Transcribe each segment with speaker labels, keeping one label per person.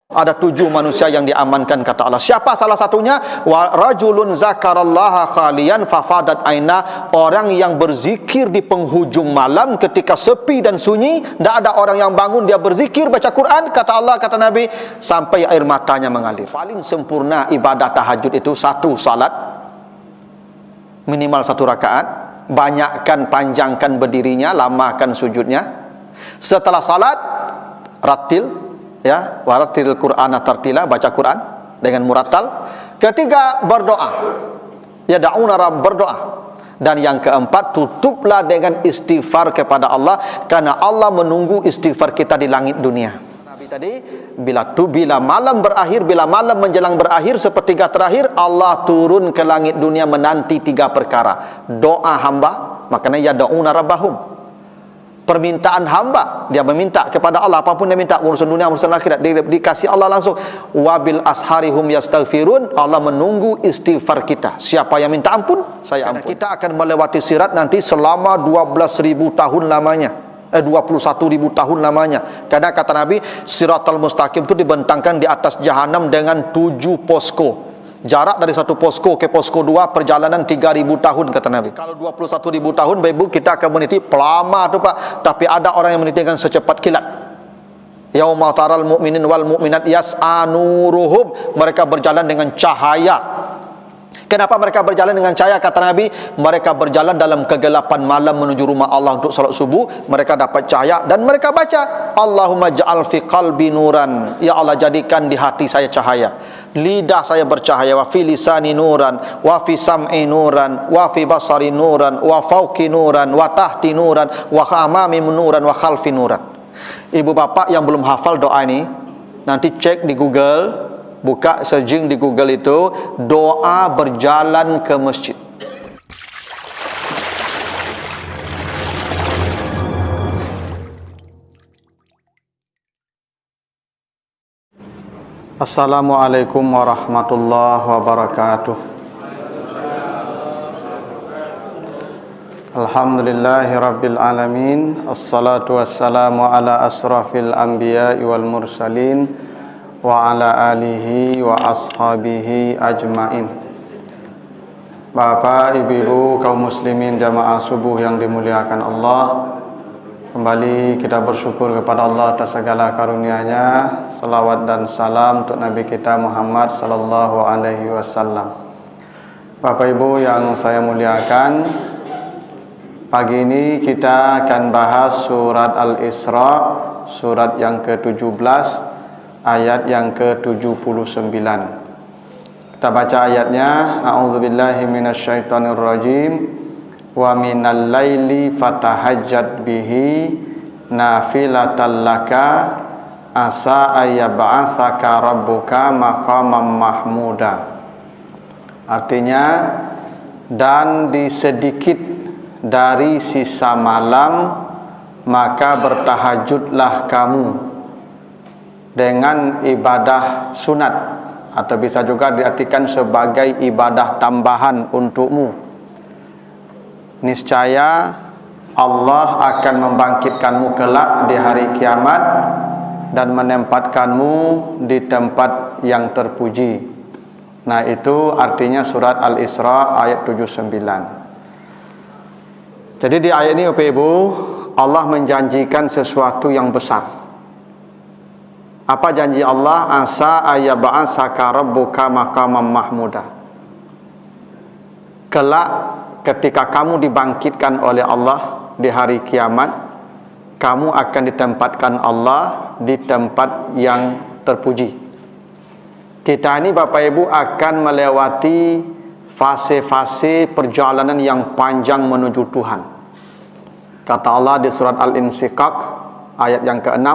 Speaker 1: Ada 7 manusia yang diamankan kata Allah. Siapa salah satunya? Wa rajulun zakarallaha khalian fafadat aina, orang yang berzikir di penghujung malam ketika sepi dan sunyi, tidak ada orang yang bangun, dia berzikir baca Quran, kata Allah, kata Nabi, sampai air matanya mengalir. Paling sempurna ibadah tahajud itu 1 salat, minimal 1 rakaat, banyakkan panjangkan berdirinya, lamakan sujudnya. Setelah salat ratil, ya, waratil Qur'ana tartila, baca Quran dengan murattal. Ketiga, berdoa. Ya, da'una rabb, berdoa. Dan yang keempat, tutuplah dengan istighfar kepada Allah, karena Allah menunggu istighfar kita di langit dunia. Nabi tadi, bila malam berakhir, bila malam menjelang berakhir, sepertiga terakhir, Allah turun ke langit dunia menanti 3 perkara. Doa hamba, makanya ya da'una rabbahum, permintaan hamba, dia meminta kepada Allah apapun dia minta, urusan dunia, urusan akhirat, dikasih Allah langsung. Wabil asharihum yastaghfirun, Allah menunggu istighfar kita. Siapa yang minta ampun, saya ampun. Kita akan melewati sirat nanti selama 12.000 tahun lamanya, 21.000 tahun lamanya. Karena kata Nabi, siratal mustaqim itu dibentangkan di atas jahanam dengan 7 posko. Jarak dari satu posko ke posko 2 perjalanan 3.000 tahun kata Nabi. Kalau 21.000 tahun, Bapak Ibu, kita akan meniti pelama tu Pak. Tapi ada orang yang meniti dengan secepat kilat. Yauma taral mu'minin wal mu'minat yas'a nuruhum, mereka berjalan dengan cahaya. Kenapa mereka berjalan dengan cahaya? Kata Nabi, mereka berjalan dalam kegelapan malam menuju rumah Allah untuk salat subuh. Mereka dapat cahaya dan mereka baca, Allahumma ja'al fi qalbi nuran, ya Allah jadikan di hati saya cahaya, lidah saya bercahaya, wa fi lisani nuran, wa fi sam'i nuran, wa fi basari nuran, wa fauqi nuran, wa tahti nuran, wa amami nuran, wa khalfi nuran. Ibu bapak yang belum hafal doa ini, nanti cek di Google, buka searching di Google itu, doa berjalan ke masjid. Assalamualaikum warahmatullahi wabarakatuh. Alhamdulillahi rabbil alamin. Assalatu wassalamu ala asrafil anbiya'i wal mursalin wa ala alihi wa ashabihi ajmain. Bapak, ibu-ibu, kaum muslimin jamaah subuh yang dimuliakan Allah, kembali kita bersyukur kepada Allah atas segala karunia-Nya. Salawat dan salam untuk Nabi kita Muhammad sallallahu alaihi wasallam. Bapak Ibu yang saya muliakan, pagi ini kita akan bahas surat Al-Isra, surat yang ke-17, ayat yang ke-79. Kita baca ayatnya. A'udzubillahi minasyaitonirrajim. Wa minal laili fatahajjat bihi nafilatan laka asa ayyab'atsaka rabbuka maqaman mahmuda. Artinya, dan di sedikit dari sisa malam maka bertahajudlah kamu dengan ibadah sunat, atau bisa juga diartikan sebagai ibadah tambahan untukmu. Niscaya Allah akan membangkitkanmu kelak di hari kiamat dan menempatkanmu di tempat yang terpuji. Nah, itu artinya surat Al-Isra ayat 79. Jadi di ayat ini Bapak Ibu, Allah menjanjikan sesuatu yang besar. Apa janji Allah? Asa ayyab'atsaka rabbuka maqaman mahmuda. Kelak ketika kamu dibangkitkan oleh Allah di hari kiamat, kamu akan ditempatkan Allah di tempat yang terpuji. Kita ini Bapak Ibu akan melewati fase-fase perjalanan yang panjang menuju Tuhan. Kata Allah di surat Al-Insyiqaq ayat yang ke-6,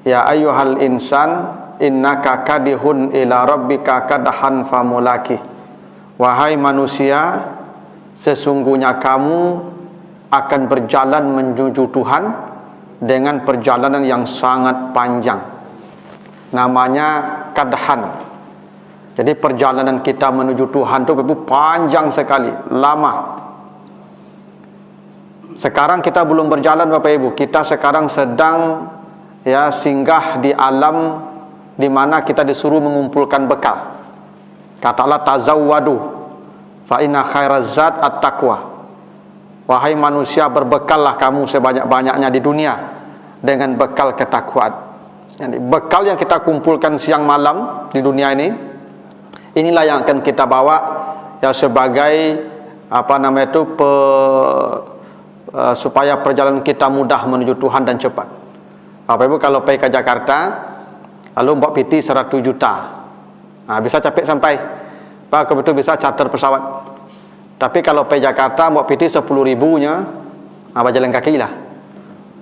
Speaker 1: ya ayyuhal insan innaka kadihun ila rabbika kadhan famulaki. Wahai manusia, sesungguhnya kamu akan berjalan menuju Tuhan dengan perjalanan yang sangat panjang. Namanya kadhan. Jadi perjalanan kita menuju Tuhan itu panjang sekali, lama. Sekarang kita belum berjalan Bapak Ibu, kita sekarang sedang singgah di alam di mana kita disuruh mengumpulkan bekal. Kata Allah, tazawwadu fa inna khairaz zad at-taqwa. Wahai manusia, berbekallah kamu sebanyak-banyaknya di dunia dengan bekal ketakwaan. Jadi bekal yang kita kumpulkan siang malam di dunia ini, inilah yang akan kita bawa ya sebagai supaya perjalanan kita mudah menuju Tuhan dan cepat. Bapak Ibu, kalau pergi ke Jakarta lalu buat PT 100 juta, bisa capek sampai. Pak, kebetul bisa charter pesawat. Tapi kalau pergi Jakarta buat PT 10 ribunya, jalan kaki lah,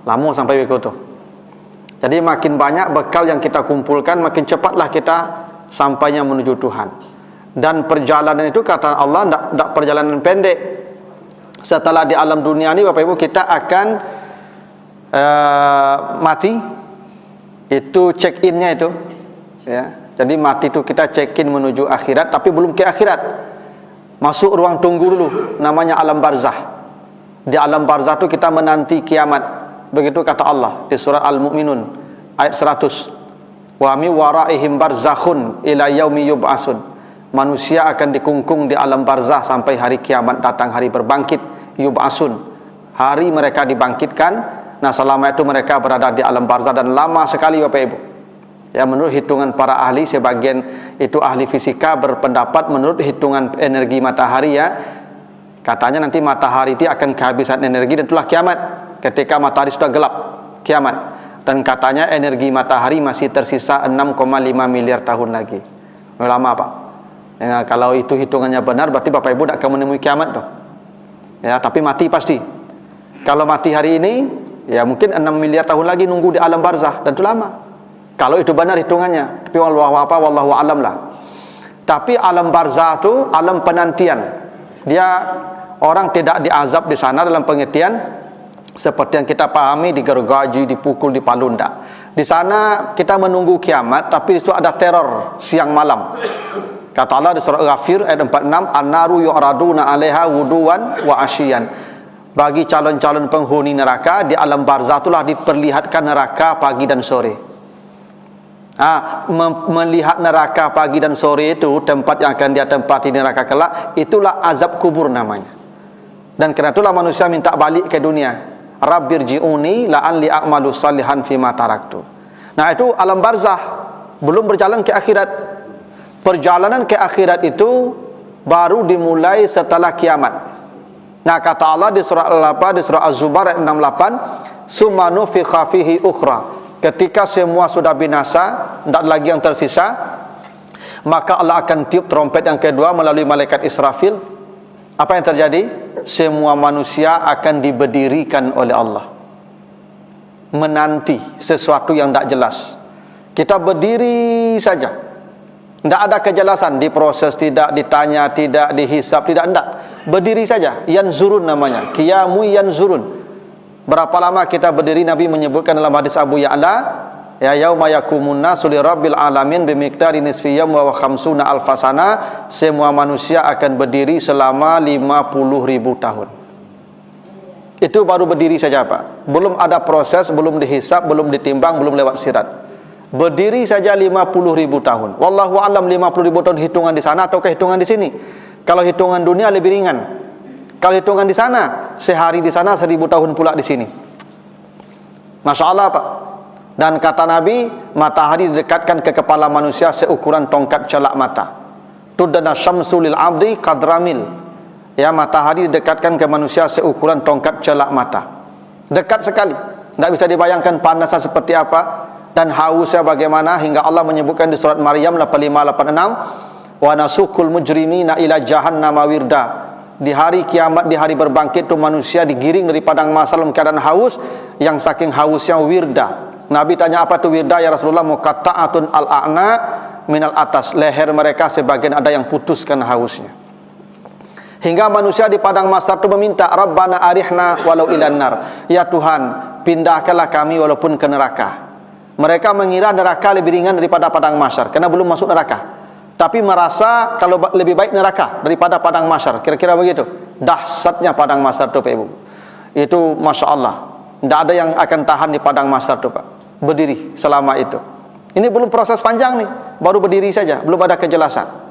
Speaker 1: lama sampai begitu. Jadi makin banyak bekal yang kita kumpulkan, makin cepatlah kita sampainya menuju Tuhan. Dan perjalanan itu kata Allah tidak perjalanan pendek. Setelah di alam dunia ini Bapak Ibu, kita akan mati. Itu check innya itu ya. Jadi mati itu kita check in menuju akhirat, tapi belum ke akhirat, masuk ruang tunggu dulu, namanya alam barzah. Di alam barzah itu kita menanti kiamat. Begitu kata Allah di surat Al-Mu'minun ayat 100, wa mi waraihim barzakhun ila yaumi yub'atsun. Manusia akan dikungkung di alam barzah sampai hari kiamat datang, hari berbangkit, yub'atsun, hari mereka dibangkitkan. Nah, selama itu mereka berada di alam barzah, dan lama sekali Bapak Ibu. Ya, menurut hitungan para ahli, sebagian itu ahli fisika berpendapat menurut hitungan energi matahari ya, katanya nanti matahari itu akan kehabisan energi dan itulah kiamat. Ketika matahari sudah gelap, kiamat. Dan katanya energi matahari masih tersisa 6,5 miliar tahun lagi. Lama Pak ya, kalau itu hitungannya benar berarti Bapak Ibu tidak akan menemui kiamat dong ya, tapi mati pasti. Kalau mati hari ini ya mungkin 6 miliar tahun lagi nunggu di alam barzah, dan itu lama kalau itu benar hitungannya. Tapi wallahu alam lah. Tapi alam barzah itu alam penantian. Dia orang tidak diazab di sana dalam pengertian seperti yang kita pahami digergaji, dipukul, dipalunda. Di sana kita menunggu kiamat, tapi itu ada teror siang malam. Kata Allah di surah Ghafir ayat 46, an-naru yu'raduna 'alaiha wuduwan wa asyian. Bagi calon-calon penghuni neraka di alam barzah itulah diperlihatkan neraka pagi dan sore. Melihat neraka pagi dan sore itu, tempat yang akan dia tempati di neraka kelak, itulah azab kubur namanya. Dan kerana itulah manusia minta balik ke dunia. Rabbirji'uni la'alli a'malu salihan fima taraktu. Nah, itu alam barzah, belum berjalan ke akhirat. Perjalanan ke akhirat itu baru dimulai setelah kiamat. Nah, kata Allah di surah Al-Apa, di surah Az-Zumar ayat 68, summa nufikha fihi ukhra. Ketika semua sudah binasa, tidak lagi yang tersisa, maka Allah akan tiup trompet yang kedua melalui malaikat Israfil. Apa yang terjadi? Semua manusia akan diberdirikan oleh Allah, menanti sesuatu yang tidak jelas. Kita berdiri saja, tidak ada kejelasan, diproses tidak, ditanya tidak, dihisap tidak, berdiri saja. Yanzurun namanya, qiyamu yanzurun. Berapa lama kita berdiri? Nabi menyebutkan dalam hadis Abu Ya'la, ya yauma yaqumun nasu li rabbil alamin bimiqdari nisfi yawm wa khamsuna alfasana. Semua manusia akan berdiri selama 50.000 tahun. Itu baru berdiri saja Pak, belum ada proses, belum dihisap, belum ditimbang, belum lewat sirat. Berdiri saja 50.000 tahun. Wallahu alam 50.000 tahun hitungan di sana atau hitungan di sini. Kalau hitungan dunia lebih ringan. Kalau hitungan di sana, sehari di sana 1000 tahun pula di sini. Masya Allah Pak. Dan kata Nabi, matahari didekatkan ke kepala manusia seukuran tongkat celak mata. Tudana syamsu lil abdi qadramil. Ya, matahari didekatkan ke manusia seukuran tongkat celak mata. Dekat sekali. Tidak bisa dibayangkan panasnya seperti apa dan hausnya bagaimana, hingga Allah menyebutkan di surat Maryam 85-86, wa nasukul mujrimina ila jahannama wirda. Di hari kiamat, di hari berbangkit itu manusia digiring dari padang mahsyar dalam keadaan haus, yang saking hausnya wirda. Nabi tanya, apa itu wirda ya Rasulullah? Muqatta'atun al-a'na minal atas, leher mereka sebagian ada yang putuskan hausnya. Hingga manusia di padang mahsyar itu meminta, Rabbana arihna walau ilan nar. Ya Tuhan, pindahkanlah kami walaupun ke neraka. Mereka mengira neraka lebih ringan daripada padang mahsyar karena belum masuk neraka. Tapi merasa kalau lebih baik neraka daripada padang mahsyar. Kira-kira begitu. Dahsyatnya padang mahsyar itu Pak Ibu. Itu Masya Allah. Tidak ada yang akan tahan di padang mahsyar itu Pak. Berdiri selama itu. Ini belum proses panjang nih, baru berdiri saja, belum ada kejelasan.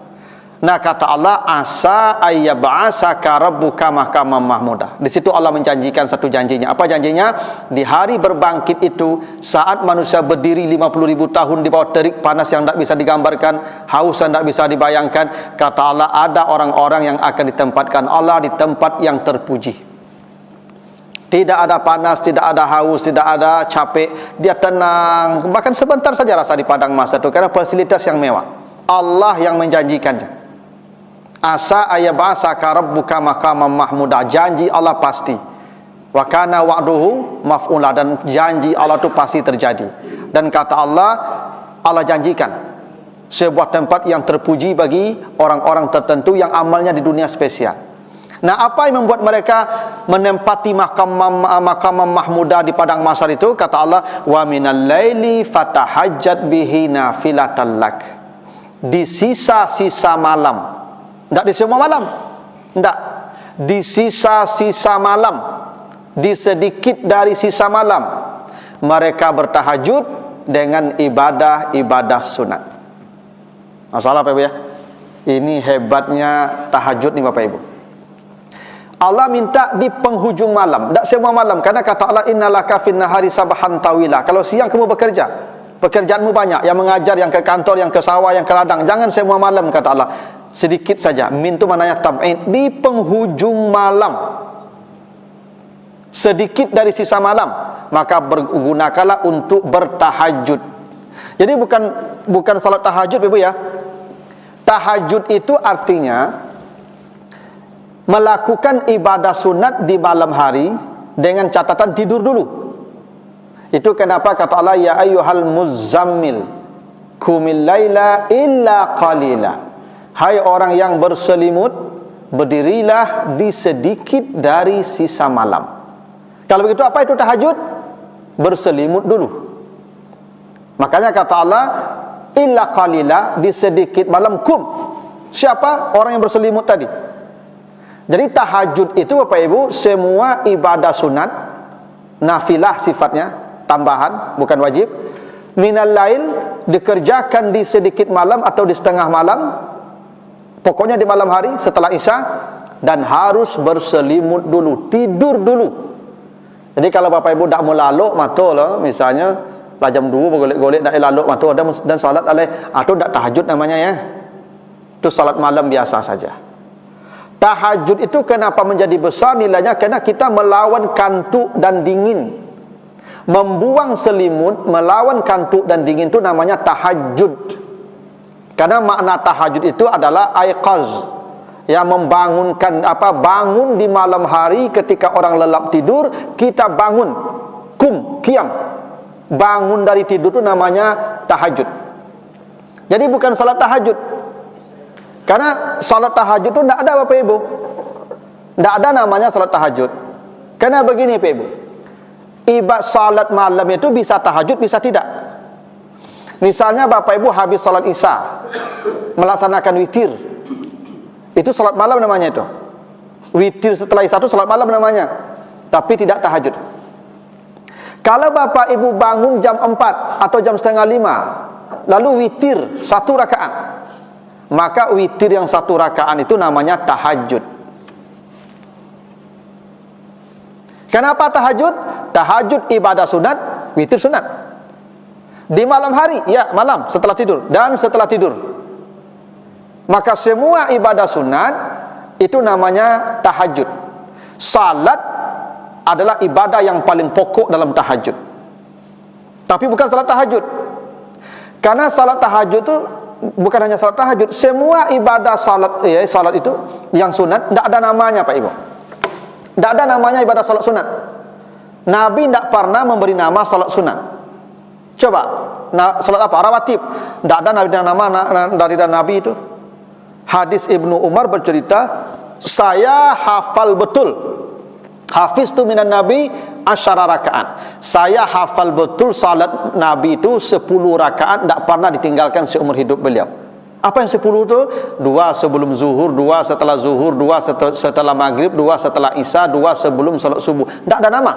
Speaker 1: Nah, kata Allah, asa ayyab'asaka rabbuka maqaman mahmuda. Di situ Allah menjanjikan satu janjinya. Apa janjinya? Di hari berbangkit itu, saat manusia berdiri 50.000 tahun di bawah terik panas yang tidak bisa digambarkan, haus yang tidak bisa dibayangkan, kata Allah, ada orang-orang yang akan ditempatkan Allah di tempat yang terpuji. Tidak ada panas, tidak ada haus, tidak ada capek, dia tenang. Bahkan sebentar saja rasa di padang mahsyar itu, karena fasilitas yang mewah. Allah yang menjanjikannya. Asa ayyab'asaka rabbuka maqaman mahmuda. Janji Allah pasti. Wa kana wa'duhu maf'ula. Dan janji Allah itu pasti terjadi. Dan kata Allah, Allah janjikan sebuah tempat yang terpuji bagi orang-orang tertentu yang amalnya di dunia spesial. Nah, apa yang membuat mereka menempati maqaman mahmuda di padang mahsyar itu? Kata Allah, wa minal laili fatahajjat bihi nafilatan lak. Di sisa-sisa malam, tidak di semua malam, tidak, di sisa-sisa malam, di sedikit dari sisa malam, mereka bertahajud dengan ibadah-ibadah sunat. Masalah Bapak Ibu ya, ini hebatnya tahajud nih Bapak Ibu. Allah minta di penghujung malam, tidak semua malam, karena kata Allah, innalaka fin nahari sabahan tawila. Kalau siang kamu bekerja, pekerjaanmu banyak, yang mengajar, yang ke kantor, yang ke sawah, yang ke ladang, jangan semua malam, kata Allah. Sedikit saja. Min itu maknanya tab'id, di penghujung malam, sedikit dari sisa malam, maka bergunakanlah untuk bertahajud. Jadi bukan salat tahajud Ibu ya. Tahajud itu artinya melakukan ibadah sunat di malam hari dengan catatan tidur dulu. Itu kenapa kata Allah, ya ayyuhal muzammil qumil laila illa qalila. Hai orang yang berselimut, berdirilah di sedikit dari sisa malam. Kalau begitu apa itu tahajud? Berselimut dulu. Makanya kata Allah, illa qalila, di sedikit malam. Kum, siapa? Orang yang berselimut tadi. Jadi tahajud itu Bapak Ibu, semua ibadah sunat, nafilah sifatnya, tambahan, bukan wajib. Minal lail, dikerjakan di sedikit malam atau di setengah malam, pokoknya di malam hari setelah Isya, dan harus berselimut dulu, tidur dulu. Jadi kalau Bapak Ibu tak mau laluk mata lah, misalnya lah jam 2 bergolek-golek tak laluk mata dan salat alai, itu tak tahajud namanya ya. Itu salat malam biasa saja. Tahajud itu kenapa menjadi besar nilainya? Karena kita melawan kantuk dan dingin. Membuang selimut, melawan kantuk dan dingin itu namanya tahajud. Karena makna tahajud itu adalah aiqaz, yang membangunkan bangun di malam hari ketika orang lelap tidur, kita bangun. Qiyam. Bangun dari tidur itu namanya tahajud. Jadi bukan salat tahajud. Karena salat tahajud itu tidak ada Bapak Ibu. Tidak ada namanya salat tahajud. Karena begini Bapak Ibu, ibadah salat malam itu bisa tahajud, bisa tidak. Misalnya Bapak Ibu habis salat Isya, melaksanakan witir, itu salat malam namanya itu. Witir setelah Isya itu salat malam namanya, tapi tidak tahajud. Kalau Bapak Ibu bangun jam 4 atau jam setengah 5, lalu witir 1 rakaat, maka witir yang 1 rakaat itu namanya tahajud. Kenapa tahajud? Tahajud ibadah sunat, witir sunat. Di malam hari, ya malam setelah tidur dan setelah tidur. Maka semua ibadah sunat itu namanya tahajud. Salat adalah ibadah yang paling pokok dalam tahajud. Tapi bukan salat tahajud. Karena salat tahajud itu bukan hanya salat tahajud, semua ibadah salat itu yang sunat tidak ada namanya Pak Ibu. Tidak ada namanya ibadah salat sunat. Nabi tidak pernah memberi nama salat sunat. Coba, salat apa? Rawatib. Tidak ada nama dari Nabi itu. Hadis Ibnu Umar bercerita, saya hafal betul. Hafiz tu minan Nabi 10 rakaat. Saya hafal betul salat Nabi itu 10 rakaat, tidak pernah ditinggalkan seumur hidup beliau. Apa yang 10 itu? 2 sebelum zuhur, 2 setelah zuhur, 2 setelah maghrib, 2 setelah isya, 2 sebelum salat subuh. Tidak ada nama.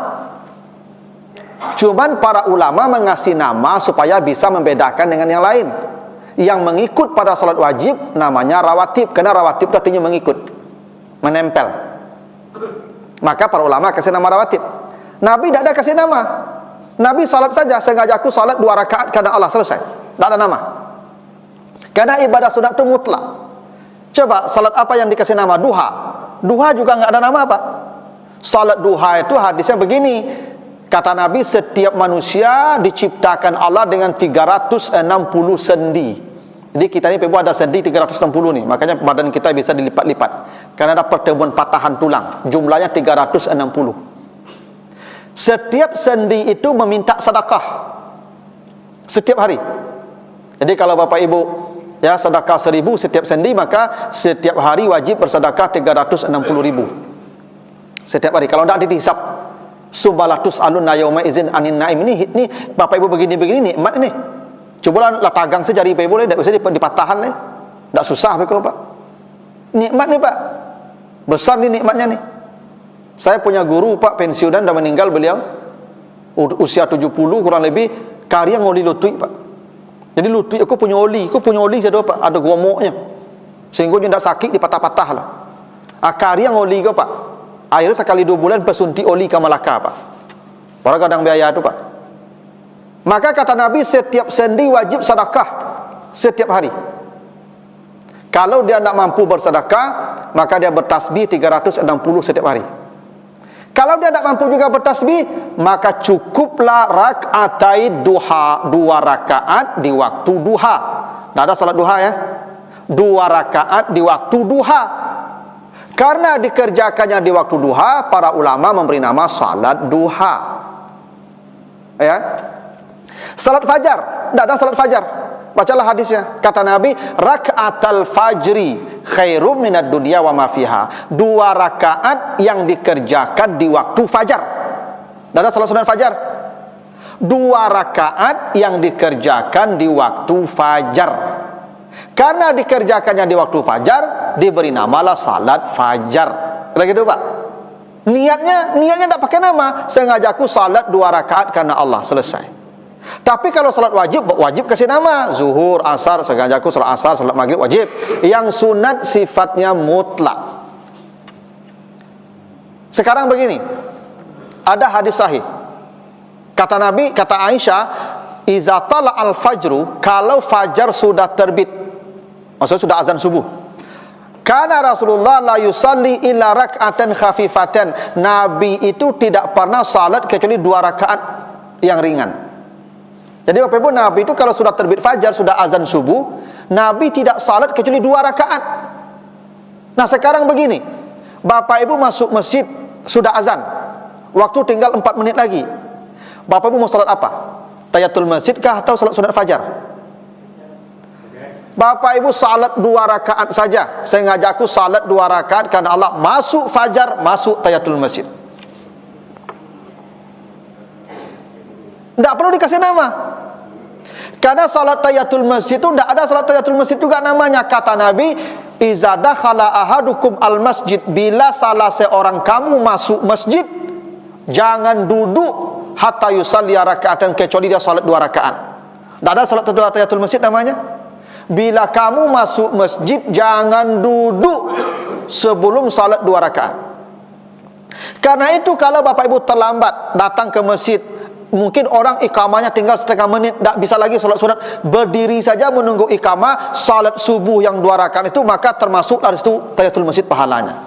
Speaker 1: Cuman para ulama mengasih nama supaya bisa membedakan dengan yang lain. Yang mengikut pada salat wajib namanya rawatib, karena rawatib itu artinya mengikut, menempel. Maka para ulama kasih nama rawatib. Nabi tidak ada kasih nama. Nabi salat saja, sengaja aku salat 2 rakaat karena Allah, selesai. Tidak ada nama. Karena ibadah sunat itu mutlak. Coba salat apa yang dikasih nama? Duha. Duha juga nggak ada nama, Pak. Salat duha itu hadisnya begini. Kata Nabi, setiap manusia diciptakan Allah dengan 360 sendi. Jadi kita ini ada sendi 360 nih. Makanya badan kita bisa dilipat-lipat. Karena ada pertemuan patahan tulang. Jumlahnya 360. Setiap sendi itu meminta sedekah setiap hari. Jadi kalau Bapak Ibu ya sedekah 1000 setiap sendi, maka setiap hari wajib bersedekah 360.000 setiap hari. Kalau tidak dihisap, subalatus alunna yauma izin anin naim. Ini Bapak Ibu begini-begini nikmat ini. Cobalah tagang sejari Bapak Ibu, tidak usah dipatahan nih. Tidak susah Pak. Nikmat nih Pak. Besar nih nikmatnya nih. Saya punya guru Pak, pensiunan, dah meninggal beliau. Usia 70 kurang lebih, karya ngoli lutui Pak. Jadi lutui aku punya oli saya Pak, ada gomoknya. Sehingga tidak sakit dipatah-patah lah. Karya ngoli kau Pak. Akhirnya sekali 2 bulan pesunti oli ke Malaka Pak. Para kadang biaya itu Pak. Maka kata Nabi, setiap sendi wajib sedekah setiap hari. Kalau dia tidak mampu bersedekah, maka dia bertasbih 360 setiap hari. Kalau dia tidak mampu juga bertasbih, maka cukuplah rakaatai duha, 2 rakaat di waktu duha. Tidak ada salat duha ya. 2 rakaat di waktu duha. Karena dikerjakannya di waktu duha, para ulama memberi nama salat duha. Ya. Salat fajar, tidak ada salat fajar. Bacalah hadisnya. Kata Nabi, rakaatal fajri khairum minad dunya wa ma fiha. 2 rakaat yang dikerjakan di waktu fajar. Tidak ada salat sunat fajar. 2 rakaat yang dikerjakan di waktu fajar. Karena dikerjakannya di waktu fajar, diberi namalah salat fajar. Kira gitu Pak. Niatnya tidak pakai nama. Sengaja aku salat 2 rakaat karena Allah, selesai. Tapi kalau salat wajib kasih nama. Zuhur, asar, sengaja aku salat asar, salat maghrib wajib. Yang sunat sifatnya mutlak. Sekarang begini, ada hadis sahih. Kata Nabi, kata Aisyah, iza tala al-fajru, kalau fajar sudah terbit, maksudnya sudah azan subuh, karena Rasulullah la yusalli illa rak'atan khafifatan. Nabi itu tidak pernah salat kecuali 2 rakaat yang ringan. Jadi Bapak Ibu, Nabi itu kalau sudah terbit fajar, sudah azan subuh, Nabi tidak salat kecuali 2 rakaat. Nah sekarang begini, Bapak Ibu masuk masjid, sudah azan, waktu tinggal 4 menit lagi. Bapak Ibu mau salat apa? Tahiyatul masjid kah atau salat sunat fajar? Bapak Ibu salat 2 rakaat saja. Sengaja aku salat 2 rakaat karena Allah. Masuk fajar, masuk tahiyatul masjid. Tidak perlu dikasih nama. Karena salat tahiyatul masjid itu tidak ada salat tahiyatul masjid juga namanya. Kata Nabi, iza dakhala ahadukum al masjid, bila salah seorang kamu masuk masjid, jangan duduk hatta yusalli raka'atan, kecuali dia salat 2 rakaat. Tidak ada salat tahiyatul masjid namanya. Bila kamu masuk masjid, jangan duduk sebelum salat 2 rakaat. Karena itu kalau Bapak Ibu terlambat datang ke masjid, mungkin orang ikamahnya tinggal setengah menit, tak bisa lagi salat sunat, berdiri saja menunggu ikamah salat subuh yang 2 rakaat itu, maka termasuk dari situ tahiyatul masjid pahalanya.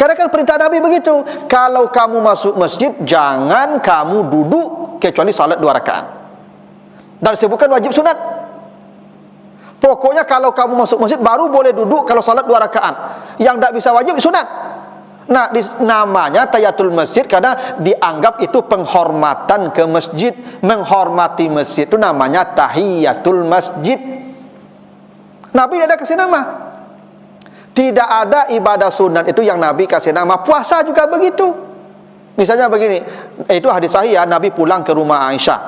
Speaker 1: Karena kan perintah Nabi begitu, kalau kamu masuk masjid jangan kamu duduk kecuali salat 2 rakaat. Dan disebutkan wajib sunat. Pokoknya kalau kamu masuk masjid baru boleh duduk kalau salat 2 rakaat. Yang tak bisa wajib sunat. Nah, namanya tahiyatul masjid karena dianggap itu penghormatan ke masjid. Menghormati masjid itu namanya tahiyatul masjid. Nabi tidak ada kasih nama. Tidak ada ibadah sunat itu yang Nabi kasih nama. Puasa juga begitu. Misalnya begini, itu hadis sahih ya, Nabi pulang ke rumah Aisyah.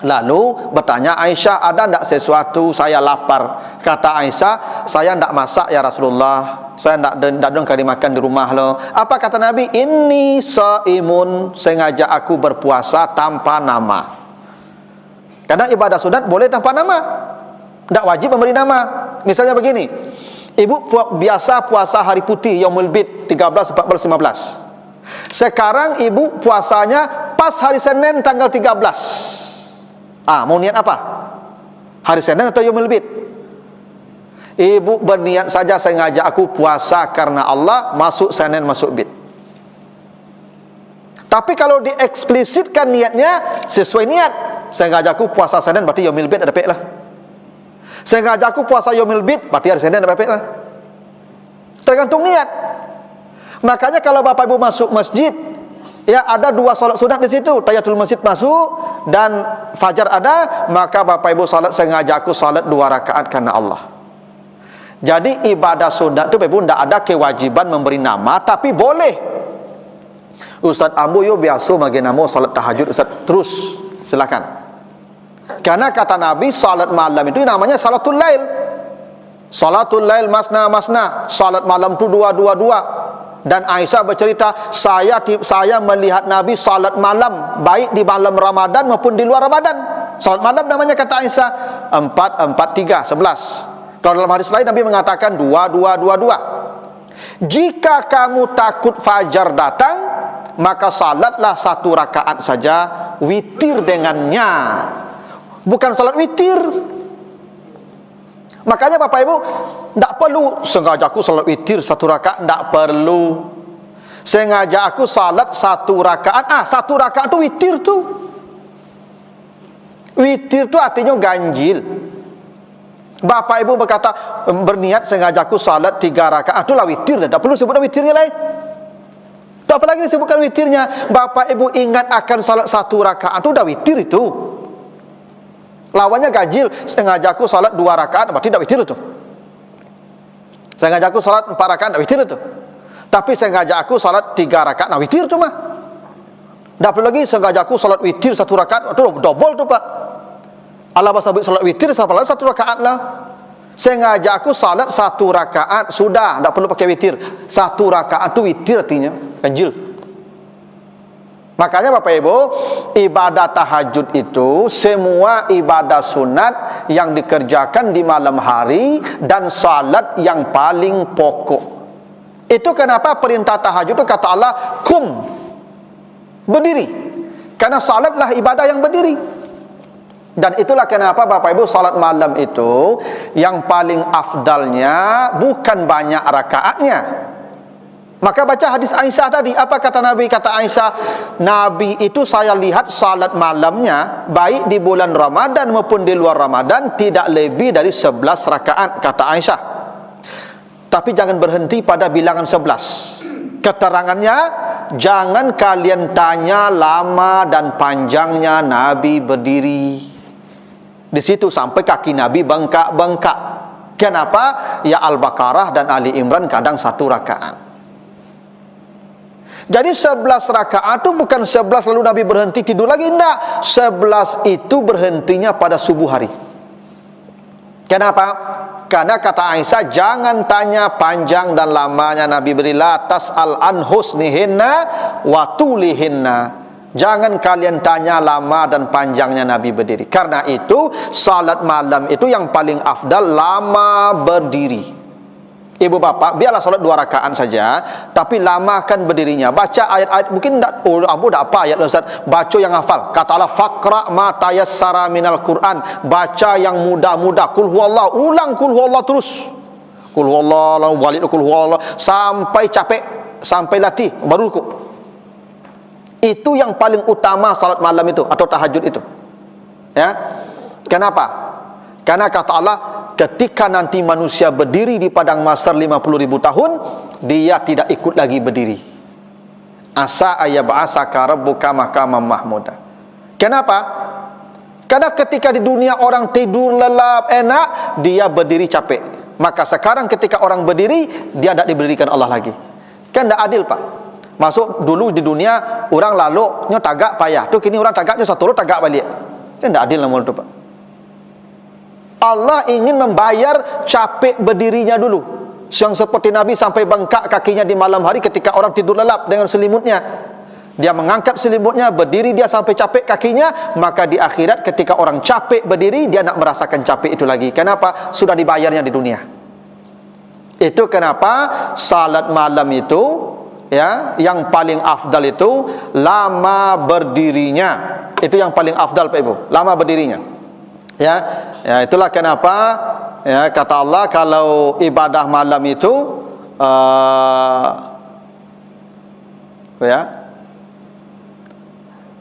Speaker 1: Lalu bertanya Aisyah, ada tidak sesuatu, saya lapar. Kata Aisyah, saya tidak masak ya Rasulullah, saya tidak dong kali makan di rumah lo. Apa kata Nabi? Inni shaimun, sengaja aku berpuasa tanpa nama. Karena ibadah sunat boleh tanpa nama, tidak wajib memberi nama. Misalnya begini, ibu biasa puasa hari putih Yaumul Bid 13, 14, 15. Sekarang ibu puasanya pas hari Senin tanggal 13. Mau niat apa? Hari Senin atau Yaumul Bid? Ibu berniat saja, sengaja aku puasa karena Allah, masuk Senin, masuk Bid. Tapi kalau dieksplisitkan niatnya sesuai niat, sengaja aku puasa Senin berarti Yaumul Bid ada pek lah. Sengaja aku puasa Yaumul Bid berarti hari Senin ada pek lah. Tergantung niat. Makanya kalau Bapak Ibu masuk masjid, ya ada 2 solat sunat di situ, tahiyatul masjid masuk dan fajar ada, maka Bapak Ibu salat, sengaja aku salat 2 rakaat karena Allah. Jadi ibadah sunat itu Bapak Ibu tidak ada kewajiban memberi nama, tapi boleh. Ustaz Ambu yo biasa bagi nama salat tahajud Ustaz, terus silakan. Karena kata Nabi salat malam itu namanya salatul lail. Salatul lail masna masna, salat malam itu 2-2-2. Dan Aisyah bercerita, saya melihat Nabi salat malam, baik di malam Ramadan maupun di luar Ramadan. Salat malam namanya kata Aisyah 4-4-3, 11. Kalau dalam hadis lain Nabi mengatakan 2-2-2-2. Jika kamu takut fajar datang, maka salatlah 1 rakaat saja, witir dengannya. Bukan salat witir. Makanya Bapak Ibu tidak perlu sengaja aku salat witir 1 rakaat, tidak perlu. Sengaja aku salat 1 rakaat. 1 rakaat tu witir tu. Witir tu artinya ganjil. Bapak Ibu berkata berniat sengaja aku salat 3 rakaat, itulah witir. Tidak perlu sebutkan witirnya lain. Tak apa lagi disebutkan witirnya. Bapak Ibu ingat akan salat 1 rakaat, itu dah witir itu. Lawannya ganjil, sengaja aku salat 2 rakaat berarti tidak witir itu. Sengaja aku salat 4 rakaat tidak witir itu. Tapi sengaja aku salat 3 rakaat, nah witir itu mah. Tak perlu lagi sengaja aku salat witir 1 rakaat, itu double tu Pak. Allah sebut salat witir, siapa lagi 1 rakaat lah. Sengaja aku salat 1 rakaat, sudah, tak perlu pakai witir. 1 rakaat itu witir artinya, ganjil. Makanya Bapak Ibu, ibadah tahajud itu semua ibadah sunat yang dikerjakan di malam hari dan salat yang paling pokok. Itu kenapa perintah tahajud itu kata Allah, kum, berdiri. Karena salatlah ibadah yang berdiri. Dan itulah kenapa Bapak Ibu salat malam itu yang paling afdalnya bukan banyak rakaatnya. Maka baca hadis Aisyah tadi, apa kata Nabi? Kata Aisyah, Nabi itu saya lihat salat malamnya baik di bulan Ramadan maupun di luar Ramadan tidak lebih dari 11 rakaat, kata Aisyah. Tapi jangan berhenti pada bilangan 11. Keterangannya, jangan kalian tanya lama dan panjangnya Nabi berdiri. Di situ sampai kaki Nabi bengkak-bengkak. Kenapa? Ya Al-Baqarah dan Ali Imran kadang 1 rakaat. Jadi 11 rakaat itu bukan 11 lalu Nabi berhenti tidur lagi, tidak. 11 itu berhentinya pada subuh hari. Kenapa? Karena kata Aisyah, jangan tanya panjang dan lamanya Nabi beri, la tas'al an husnihinna wa tulihinna. Jangan kalian tanya lama dan panjangnya Nabi berdiri. Karena itu salat malam itu yang paling afdal lama berdiri. Ibu bapak, biarlah salat 2 rakaat saja, tapi lamakan berdirinya. Baca ayat-ayat, mungkin tak, Abu tak apa ayat Ustaz, baca yang hafal. Kata Allah, faqra ma tayassara minal Quran. Baca yang mudah-mudah. Qul huwallah, ulang qul huwallah terus. Qul huwallah, lalu balik qul huwallah sampai capek, sampai latih, baru rukuk. Itu yang paling utama salat malam itu atau tahajud itu. Ya. Kenapa? Karena kata Allah, ketika nanti manusia berdiri di padang mahsyar 50.000 tahun, dia tidak ikut lagi berdiri. Asa ayyab'asaka rabbuka maqaman mahmuda. Kenapa? Karena ketika di dunia orang tidur lelap enak, dia berdiri capek. Maka sekarang ketika orang berdiri, dia tidak diberikan Allah lagi. Kan tidak adil Pak. Masuk dulu di dunia orang lalu tagak payah. Tu kini orang tagaknya satu tagak balik. Kan tidak adil nomor itu, Pak. Allah ingin membayar capek berdirinya dulu. Yang seperti Nabi sampai bengkak kakinya di malam hari ketika orang tidur lelap dengan selimutnya. Dia mengangkat selimutnya, berdiri dia sampai capek kakinya. Maka di akhirat ketika orang capek berdiri, dia nak merasakan capek itu lagi. Kenapa? Sudah dibayarnya di dunia. Itu kenapa salat malam itu, ya, yang paling afdal itu lama berdirinya. Itu yang paling afdal, Pak Ibu, lama berdirinya. Ya, itulah kenapa, ya, kata Allah kalau ibadah malam itu ya,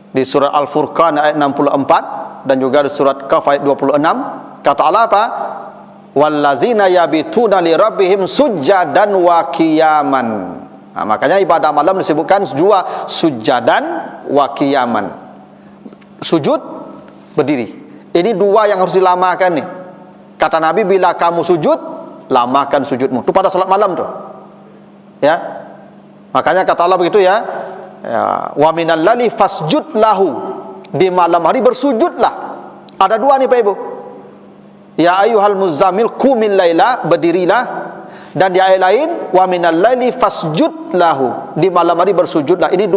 Speaker 1: di surah Al-Furqan ayat 64 dan juga di surat Kahf ayat 26, kata Allah apa? Wallazina yabituna li rabbihim sujjadan wa qiyaman. Nah, makanya ibadah malam disebutkan dua, sujjadan wa qiyaman. Sujud, berdiri. Ini dua yang harus dilamakan nih. Kata Nabi, bila kamu sujud, lamakan sujudmu. Itu pada salat malam tuh. Ya. Makanya kata Allah begitu, ya. Ya, wa minal laili fasjud lahu. Di malam hari bersujudlah. Ada dua nih, Pak Ibu. Ya ayyuhal muzammil qumil laila, berdirilah. Dan di ayat lain, wa minal laili fasjud lahu. Di malam hari bersujudlah. Ini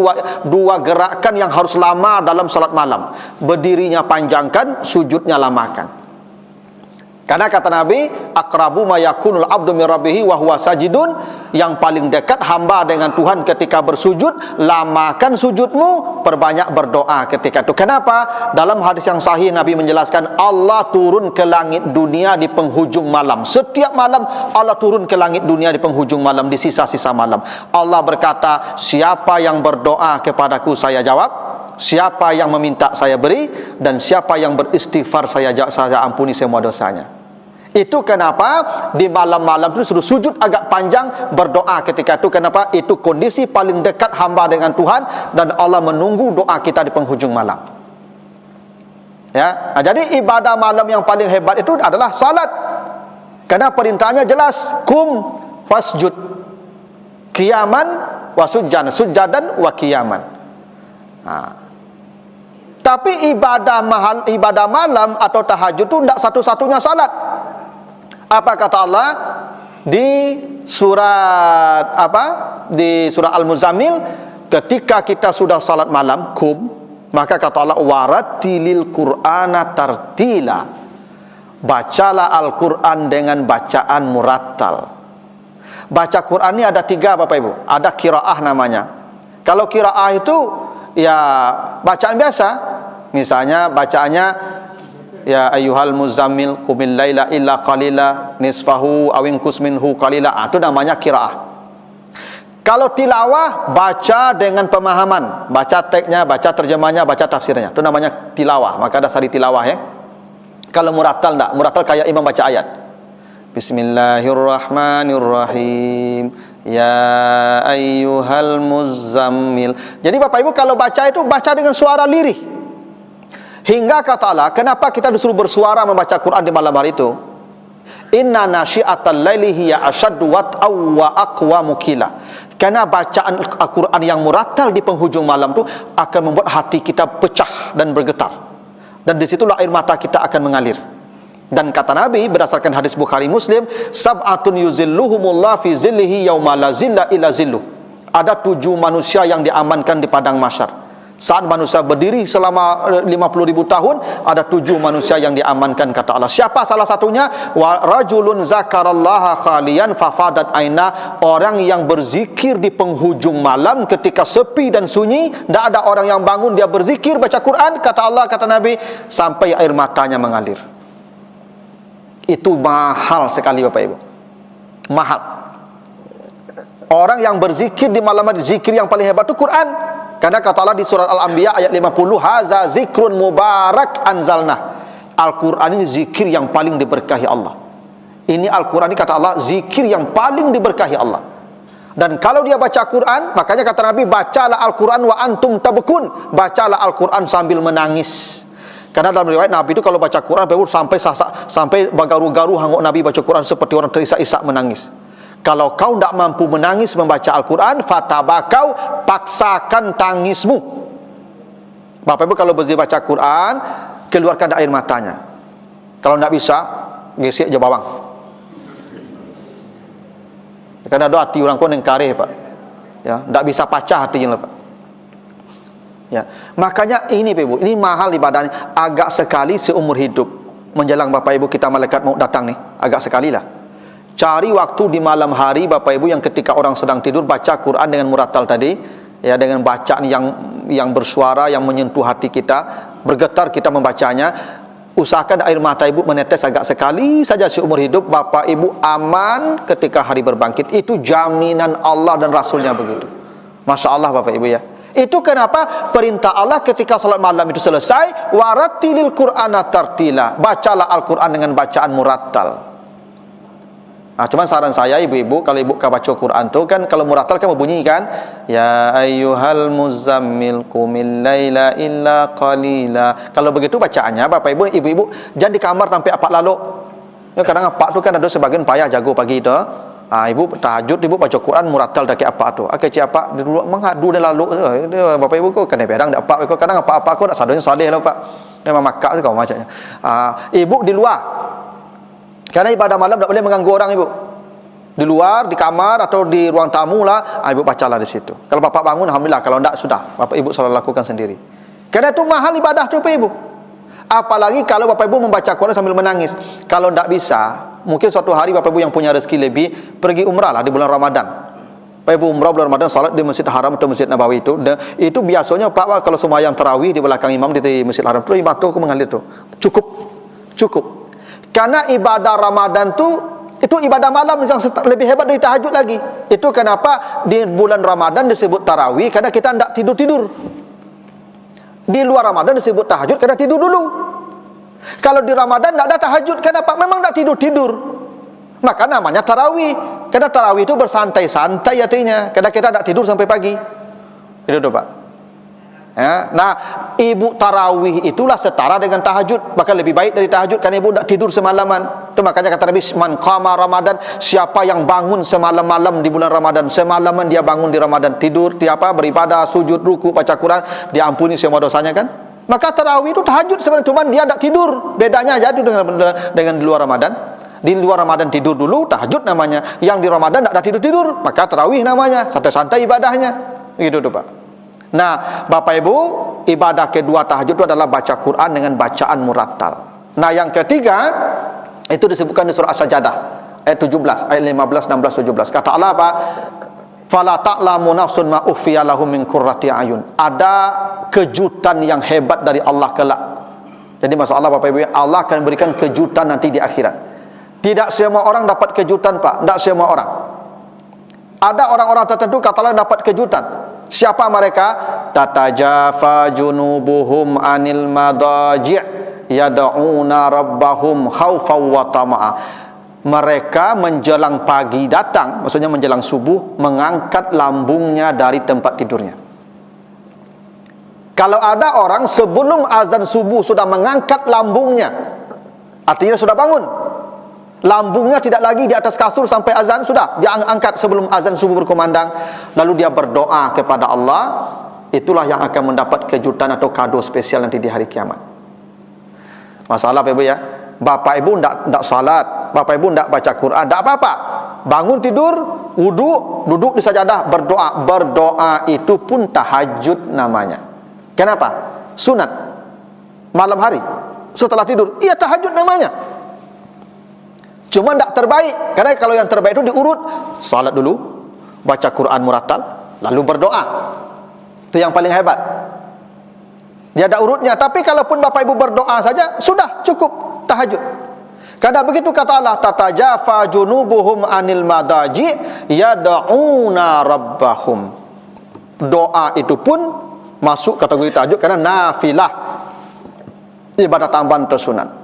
Speaker 1: dua gerakan yang harus lama dalam salat malam. Berdirinya panjangkan, sujudnya lamakan. Karena kata Nabi, aqrabu ma yakunul abdu min rabbih wa huwa sajidun, yang paling dekat hamba dengan Tuhan ketika bersujud, lamakan sujudmu, perbanyak berdoa ketika itu. Kenapa? Dalam hadis yang sahih Nabi menjelaskan, Allah turun ke langit dunia di penghujung malam. Setiap malam Allah turun ke langit dunia di penghujung malam, di sisa-sisa malam. Allah berkata, siapa yang berdoa kepadaku saya jawab, siapa yang meminta saya beri, dan siapa yang beristighfar saya ampuni semua dosanya. Itu kenapa di malam-malam itu suruh sujud agak panjang, berdoa ketika itu. Kenapa? Itu kondisi paling dekat hamba dengan Tuhan, dan Allah menunggu doa kita di penghujung malam. Ya, nah, jadi ibadah malam yang paling hebat itu adalah salat. Karena perintahnya jelas, kum fasjud, qiyaman wa sujjadan wa qiyaman. Nah, tapi ibadah malam atau tahajud itu tidak satu-satunya salat. Apa kata Allah di surat Di surah Al-Muzammil, ketika kita sudah salat malam, maka kata Allah, warattilil Qur'ana tartila. Bacalah Al-Qur'an dengan bacaan murattal. Baca Qur'an ini ada tiga, Bapak Ibu. Ada qiraah namanya. Kalau qiraah itu ya bacaan biasa. Misalnya bacaannya, ya ayyuhal muzammil qumil laila illa qalila nisfahu aw inqus minhu qalila. Itu namanya qiraah. Kalau tilawah, baca dengan pemahaman, baca teksnya, baca terjemahnya, baca tafsirnya. Itu namanya tilawah. Maka ada sari tilawah, ya. Kalau murattal enggak, murattal kayak imam baca ayat. Bismillahirrahmanirrahim. Ya ayyuhal muzammil. Jadi Bapak Ibu kalau baca itu baca dengan suara lirih. Hingga kata Allah, kenapa kita disuruh bersuara membaca Quran di malam hari itu? Inna nasyi'atal laili hiya asyaddu wat'aw wa aqwamu qila. Karena bacaan Al-Quran yang murattal di penghujung malam itu akan membuat hati kita pecah dan bergetar. Dan disitulah air mata kita akan mengalir. Dan kata Nabi berdasarkan hadis Bukhari Muslim, sab'atun yuzilluhumullah fi zillihi yauma la zilla illa zilluh. Ada 7 manusia yang diamankan di padang mahsyar. Saat manusia berdiri selama 50.000 tahun, ada 7 manusia yang diamankan, kata Allah. Siapa salah satunya? Wa rajulun zakarallaha khalian fafadat aina. Orang yang berzikir di penghujung malam ketika sepi dan sunyi, tidak ada orang yang bangun, dia berzikir baca Quran, kata Allah, kata Nabi, sampai air matanya mengalir. Itu mahal sekali, Bapak Ibu. Mahal. Orang yang berzikir di malam hari, zikir yang paling hebat itu Quran. Karena kata Allah di surat Al-Anbiya ayat 50, haza zikrun mubarak anzalnah. Al-Quran ini zikir yang paling diberkahi Allah. Ini Al-Quran ini kata Allah, zikir yang paling diberkahi Allah. Dan kalau dia baca Quran, makanya kata Nabi, bacalah Al-Quran wa antum tabkun. Bacalah Al-Quran sambil menangis. Karena dalam riwayat Nabi itu kalau baca Quran sampai bagaru-garu hanguk Nabi baca Quran seperti orang terisak-isak menangis. Kalau kau tidak mampu menangis membaca Al-Quran, fatabakau, paksakan tangismu. Bapak Ibu kalau baca Quran, keluarkan air matanya. Kalau tidak bisa, gesek je bawang. Kadang ada hati orang pun yang karih, Pak. Ya, tidak bisa pacah hatinya, Pak. Ya, makanya ini, Pak Ibu, ini mahal ibadahnya. Agak sekali seumur hidup menjelang Bapak Ibu kita malaikat mau datang nih, agak sekali lah. Cari waktu di malam hari Bapak Ibu yang ketika orang sedang tidur, baca Quran dengan murattal tadi, ya, dengan bacaan yang bersuara, yang menyentuh hati kita, bergetar kita membacanya. Usahakan air mata Ibu menetes agak sekali saja seumur hidup. Bapak Ibu aman ketika hari berbangkit. Itu jaminan Allah dan Rasulnya begitu. Masya Allah Bapak Ibu ya. Itu kenapa perintah Allah ketika salat malam itu selesai, warattilil Qur'ana tartila, bacalah Al-Quran dengan bacaan murattal. Nah, cuman saran saya ibu-ibu, kalau ibu baca Quran tuh kan kalau murattal kan berbunyi kan, ya ayyuhal muzammil qumil laila illa qalila. Kalau begitu bacaannya Bapak Ibu, ibu-ibu jangan di kamar sampai apak lalu. Ya, kadang apak tuh kan ada sebagian payah jago pagi itu. Ibu tahajud, ibu baca Quran murattal dak apa tu. Akeh apa dulu mengadu dan lalu. Bapak Ibu kok kena bedang dak apa kok kadang apa kok dak sadonya saleh lah Pak. Memang makak tu kau macamnya. Ibu di luar. Karena ibadah malam tak boleh mengganggu orang ibu. Di luar, di kamar atau di ruang tamu lah, ibu bacalah di situ. Kalau bapak bangun, alhamdulillah. Kalau tidak sudah, bapak ibu selalu lakukan sendiri. Karena itu mahal ibadah tu, ibu. Apalagi kalau bapak ibu membaca Quran sambil menangis. Kalau tidak bisa, mungkin suatu hari bapak ibu yang punya rezeki lebih pergi umrah lah di bulan Ramadan. Bapak ibu umrah bulan Ramadan, salat di Masjid Haram atau Masjid Nabawi itu biasanya Pak kalau sembahyang tarawih di belakang imam di Masjid Haram itu imam tu mengalir tu. Cukup. Karena ibadah Ramadan itu ibadah malam yang lebih hebat dari tahajud lagi. Itu kenapa di bulan Ramadan disebut tarawih, karena kita tidak tidur-tidur. Di luar Ramadan disebut tahajud karena tidur dulu. Kalau di Ramadan tidak ada tahajud, kenapa? Memang tidak tidur-tidur. Maka namanya tarawih. Karena tarawih itu bersantai-santai artinya. Karena kita tidak tidur sampai pagi. Itu Pak. Ya, nah, ibu tarawih itulah setara dengan tahajud, bahkan lebih baik dari tahajud karena ibu tidak tidur semalaman. Itu makanya kata Nabi, man qama Ramadan, siapa yang bangun semalam-malam di bulan Ramadan, semalaman dia bangun di Ramadan, tidur, beribadah, sujud, ruku, baca Quran, diampuni semua dosanya kan. Maka tarawih itu tahajud sebenarnya, cuma dia tidak tidur. Bedanya aja itu dengan di luar Ramadan. Di luar Ramadan tidur dulu, tahajud namanya. Yang di Ramadan tidak ada tidur-tidur, maka tarawih namanya, santai-santai ibadahnya. Gitu tuh Pak. Nah, Bapak Ibu, ibadah kedua tahajud itu adalah baca Quran dengan bacaan murattal. Nah, yang ketiga itu disebutkan di surah As-Sajdah ayat 17, ayat 15, 16, 17. Kata Allah apa? Fala ta'lamu nafsun ma ukhfiya lahum min qurrati ayun. Ada kejutan yang hebat dari Allah kelak. Jadi masalah Bapak Ibu, Allah akan berikan kejutan nanti di akhirat. Tidak semua orang dapat kejutan, Pak. Tidak semua orang. Ada orang-orang tertentu kata Allah dapat kejutan. Siapa mereka? Tatajafa junubuhum anil madaji' yad'una rabbahum khaufaw wa tama'a. Mereka menjelang pagi datang, maksudnya menjelang subuh, mengangkat lambungnya dari tempat tidurnya. Kalau ada orang sebelum azan subuh sudah mengangkat lambungnya, artinya sudah bangun. Lambungnya tidak lagi di atas kasur sampai azan, sudah dia angkat sebelum azan subuh berkumandang, lalu dia berdoa kepada Allah. Itulah yang akan mendapat kejutan atau kado spesial nanti di hari kiamat. Masalah Bapak Ibu ya, Bapak Ibu tidak salat, Bapak Ibu tidak baca Quran, tidak apa-apa. Bangun tidur, wudu, duduk di sajadah, berdoa. Berdoa itu pun tahajud namanya. Kenapa? Sunat malam hari setelah tidur, iya tahajud namanya. Cuma tidak terbaik, karena kalau yang terbaik itu diurut, salat dulu, baca Quran murattal, lalu berdoa. Itu yang paling hebat. Dia ada urutnya. Tapi kalaupun Bapak Ibu berdoa saja, sudah cukup tahajud. Karena begitu kata Allah, tatajafa junubuhum anil madaji yad'una rabbahum. Doa itu pun masuk kategori tahajud karena nafilah, ibadah tambahan tersunat.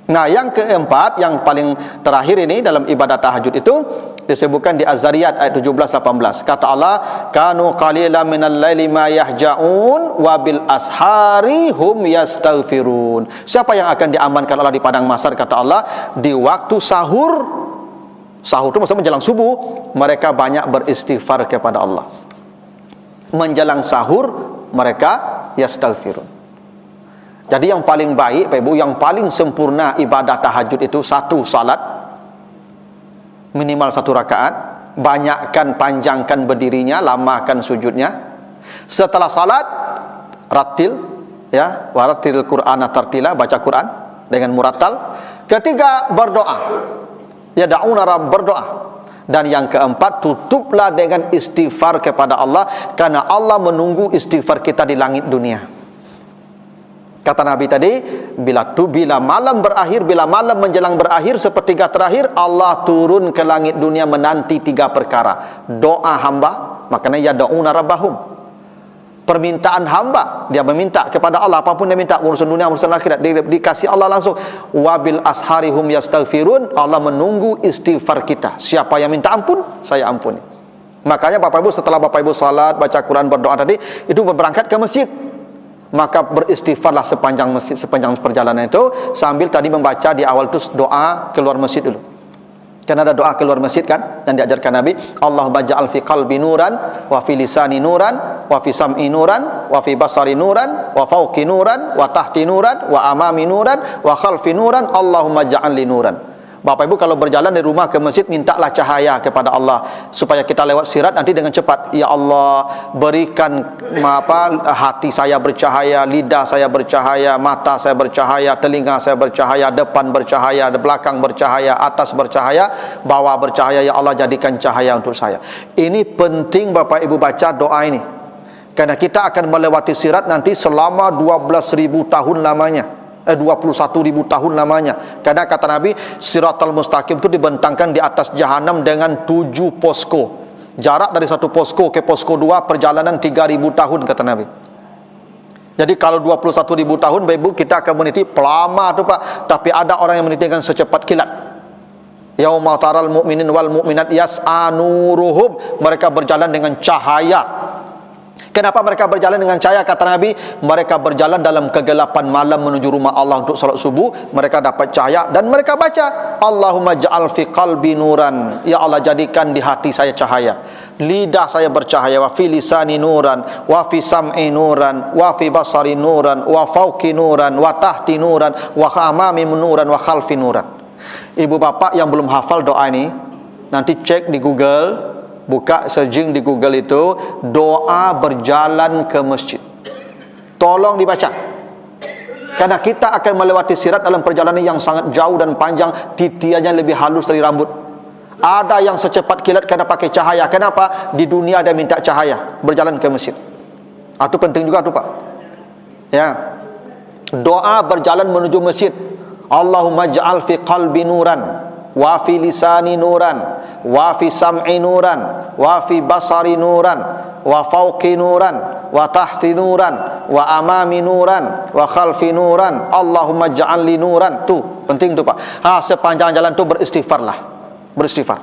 Speaker 1: Nah, yang keempat, yang paling terakhir ini dalam ibadah tahajud itu disebutkan di Az-Zariyat ayat 17-18. Kata Allah, kanu qalilan minal laili ma yahja'un wa bil ashari hum yastaghfirun. Siapa yang akan diamankan Allah di padang mahsyar? Kata Allah, di waktu sahur. Sahur itu maksudnya menjelang subuh, mereka banyak beristighfar kepada Allah. Menjelang sahur mereka yastaghfirun. Jadi yang paling baik Pak Ibu, yang paling sempurna ibadah tahajud itu satu salat, minimal 1 rakaat, banyakkan panjangkan berdirinya, lamakan sujudnya. Setelah salat ratil, ya, waratil Qur'ana tartila, baca Quran dengan murattal. Ketiga, berdoa. Ya, da'una rabb, berdoa. Dan yang keempat, tutuplah dengan istighfar kepada Allah, karena Allah menunggu istighfar kita di langit dunia. Kata Nabi tadi, bila malam berakhir, bila malam menjelang berakhir, sepertiga terakhir, Allah turun ke langit dunia menanti 3 perkara. Doa hamba, makanya ya da'una rabbahum. Permintaan hamba, dia meminta kepada Allah, apapun dia minta, urusan dunia, urusan akhirat, dikasih Allah langsung. Wabil asharihum yastaghfirun, Allah menunggu istighfar kita. Siapa yang minta ampun, saya ampuni. Makanya Bapak Ibu, setelah Bapak Ibu salat, baca Quran, berdoa tadi, itu berangkat ke masjid. Maka beristighfarlah sepanjang masjid, sepanjang perjalanan itu, sambil tadi membaca di awal itu doa keluar masjid dulu. Kan ada doa keluar masjid kan, yang diajarkan Nabi, Allahumma ja'al fi qalbi nuran, wa fi lisani nuran, wa fi sam'i nuran, wa fi basari nuran, wa fawqi nuran, wa tahti nuran, wa amami nuran, wa khalfi nuran, Allahumma ja'al li nuran. Bapak Ibu kalau berjalan dari rumah ke masjid, mintalah cahaya kepada Allah supaya kita lewat sirat nanti dengan cepat. Ya Allah, berikan hati saya bercahaya, lidah saya bercahaya, mata saya bercahaya, telinga saya bercahaya, depan bercahaya, belakang bercahaya, atas bercahaya, bawah bercahaya. Ya Allah, jadikan cahaya untuk saya. Ini penting Bapak Ibu baca doa ini, karena kita akan melewati sirat nanti selama 12.000 tahun lamanya. 21.000 tahun lamanya. Karena kata Nabi, Siratal Mustaqim itu dibentangkan di atas jahanam dengan 7 posko. Jarak dari satu posko ke posko 2 perjalanan 3.000 tahun kata Nabi. Jadi kalau 21.000 tahun Bapak Ibu kita akan meniti pelama tu Pak, tapi ada orang yang meniti dengan secepat kilat. Yauma taral mu'minin wal mu'minat yas'a nuruhum, mereka berjalan dengan cahaya. Kenapa mereka berjalan dengan cahaya? Kata Nabi, mereka berjalan dalam kegelapan malam menuju rumah Allah untuk salat subuh. Mereka dapat cahaya dan mereka baca, Allahumma ja'al fi qalbi nuran, ya Allah jadikan di hati saya cahaya, lidah saya bercahaya, wa fi lisani nuran, wa fi sam'i nuran, wa fi basari nuran, wa fawqi nuran, wa tahti nuran, wa amami nuran, wa khalfi nuran. Ibu bapak yang belum hafal doa ini, nanti cek di Google, buka searching di Google itu, doa berjalan ke masjid. Tolong dibaca. Karena kita akan melewati sirat dalam perjalanan yang sangat jauh dan panjang, titiannya lebih halus dari rambut. Ada yang secepat kilat karena pakai cahaya. Kenapa? Di dunia ada minta cahaya, berjalan ke masjid. Itu penting juga tuh Pak. Ya. Doa berjalan menuju masjid. Allahumma ja'al fi qalbi nuran, wa fi lisani nuran, wa fi sam'i nuran, wa fi basari nuran, wa fawqi nuran, wa tahti nuran, wa amami nuran, wa khalfi nuran, Allahumma ja'al li nuran. Tuh, penting tuh Pak. Sepanjang jalan tuh beristighfarlah. Beristighfar.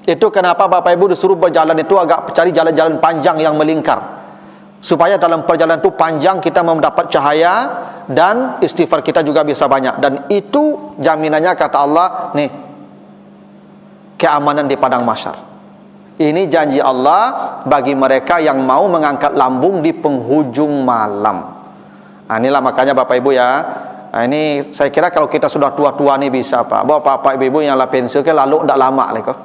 Speaker 1: Itu kenapa Bapak Ibu disuruh berjalan itu agak cari jalan-jalan panjang yang melingkar. Supaya dalam perjalanan itu panjang kita mendapat cahaya dan istighfar kita juga bisa banyak. Dan itu jaminannya kata Allah, nih, keamanan di padang mahsyar. Ini janji Allah bagi mereka yang mau mengangkat lambung di penghujung malam. Inilah makanya Bapak Ibu ya, ini saya kira kalau kita sudah tua-tua nih bisa Pak. Bapak Ibu yang lah pensiun ke lalu tidak lama lah kok.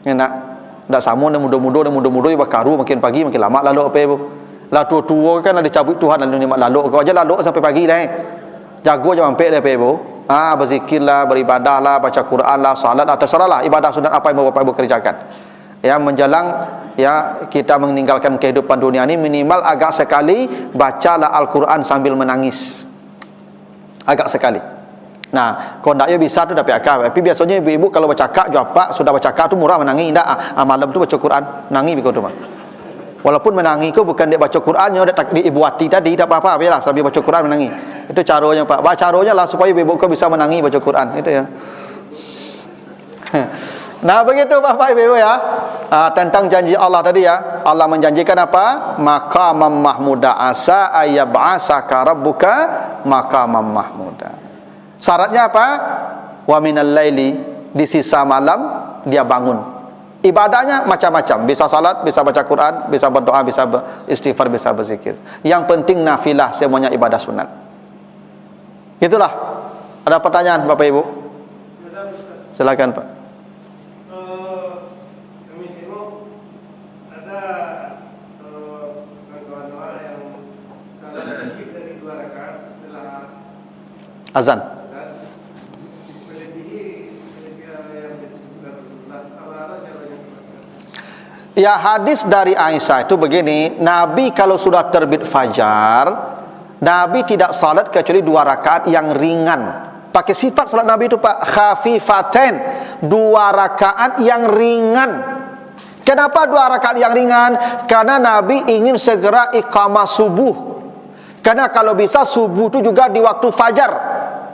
Speaker 1: Enak. Tak sama dengan muda-muda yang bakaru makin pagi makin lama lalu apa Ibu. Lah tua-tua kan ada dicabut Tuhan lalu nikmat lalu. Kau aja lalu sampai pagi lah. Jago aja sampai dah Ibu. Berzikirlah, beribadahlah, baca Quran lah, salat lah, terserahlah ibadah sunat apa yang Bapak Ibu kerjakan. Ya menjelang ya kita meninggalkan kehidupan dunia ini, minimal agak sekali bacalah Al-Quran sambil menangis. Agak sekali. Nah, kalau tak ya bisa tu tapi akal. Tapi biasanya ibu-ibu kalau bercakap jawab sudah bercakap tu murah menangis indah. Malam tu baca Quran, nangis begitu tu. Walaupun menangis tu bukan dia baca Quran, dia tak ibu hati tadi tak apa-apa biarlah sambil baca Quran menangis. Itu caranya Pak. Caranya lah supaya ibu-ibu kau bisa menangis baca Quran. Itu ya. Nah, begitu Bapak Ibu ya. Tentang janji Allah tadi ya. Allah menjanjikan apa? Maqamam mahmuda, asa ayyab'asaka rabbuka maqamam mahmuda. Syaratnya apa? Wa minal laili, di sisa malam dia bangun. Ibadahnya macam-macam, bisa salat, bisa baca Quran, bisa berdoa, bisa istighfar, bisa berzikir. Yang penting nafilah, semuanya ibadah sunat. Itulah. Ada pertanyaan Bapak Ibu? Silakan Pak.
Speaker 2: Kami tengok ada kawan-kawan yang salah sedikit dari 2 rakaat setelah
Speaker 1: Azan.
Speaker 2: melebihi yang disebutkan Rasulullah. Apa caranya?
Speaker 1: Ya, hadis dari Aisyah itu begini, Nabi kalau sudah terbit fajar, Nabi tidak salat kecuali 2 rakaat yang ringan. Pakai sifat salat Nabi itu Pak, khafifaten, 2 rakaat yang ringan. Kenapa 2 rakaat yang ringan? Karena Nabi ingin segera iqamah subuh. Karena kalau bisa subuh itu juga di waktu fajar.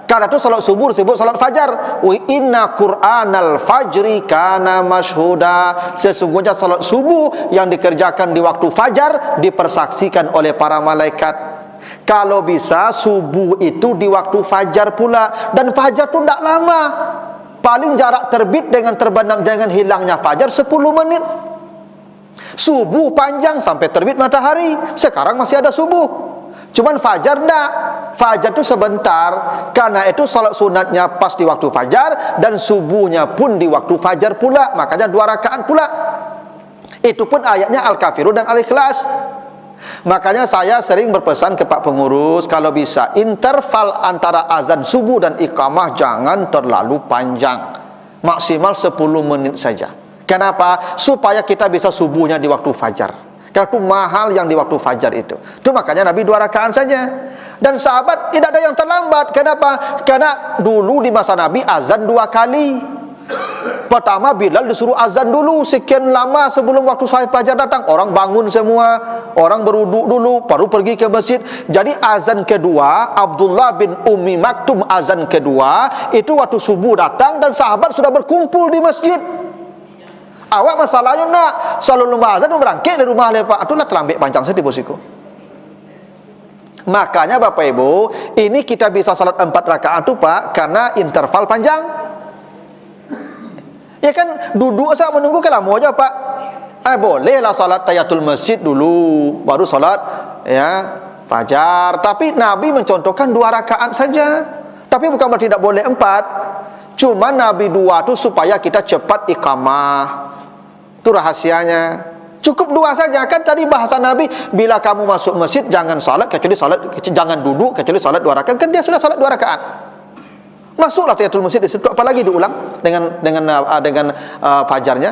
Speaker 1: Karena itu salat subuh disebut salat fajar. Wa inna Qur'anal fajri kana mashhuda. Sesungguhnya salat subuh yang dikerjakan di waktu fajar dipersaksikan oleh para malaikat. Kalau bisa subuh itu di waktu fajar pula. Dan fajar itu tidak lama. Paling jarak terbit dengan terbenam dengan hilangnya fajar 10 menit. Subuh panjang sampai terbit matahari. Sekarang masih ada subuh. Cuman fajar enggak. Fajar itu sebentar. Karena itu salat sunatnya pas di waktu fajar. Dan subuhnya pun di waktu fajar pula. Makanya 2 rakaat pula. Itu pun ayatnya Al-Kafirun dan Al-Ikhlas. Makanya saya sering berpesan ke Pak Pengurus, kalau bisa interval antara azan subuh dan iqamah jangan terlalu panjang. Maksimal 10 menit saja. Kenapa? Supaya kita bisa subuhnya di waktu fajar. Karena itu mahal yang di waktu fajar itu. Itu makanya Nabi 2 rakaat saja. Dan sahabat tidak ada yang terlambat. Kenapa? Karena dulu di masa Nabi azan 2 kali. Pertama Bilal disuruh azan dulu sekian lama sebelum waktu fajar datang. Orang bangun semua, orang berwuduk dulu, baru pergi ke masjid. Jadi azan kedua, Abdullah bin Ummi Maktum azan kedua, itu waktu subuh datang dan sahabat sudah berkumpul di masjid. Awak masalahnya nak selalu lembah azan berangkat dari rumah lepak. Itulah terlambat panjang sedih bosiku. Makanya Bapak Ibu, ini kita bisa salat 4 rakaat tu Pak karena interval panjang. Ya kan duduk saja menunggu ke lama aja Pak. Bolehlah salat tahiyatul masjid dulu, baru salat ya fajar. Tapi Nabi mencontohkan 2 rakaat saja. Tapi bukan berarti tidak boleh 4. Cuma Nabi 2 itu supaya kita cepat iqamah. Itu rahasianya. Cukup 2 saja. Kan tadi bahasa Nabi, bila kamu masuk masjid jangan salat kecuali salat, jangan duduk kecuali salat 2 rakaat. Kan dia sudah salat 2 rakaat. Masuklah tahiyatul masjid di situ, apalagi diulang dengan fajarnya.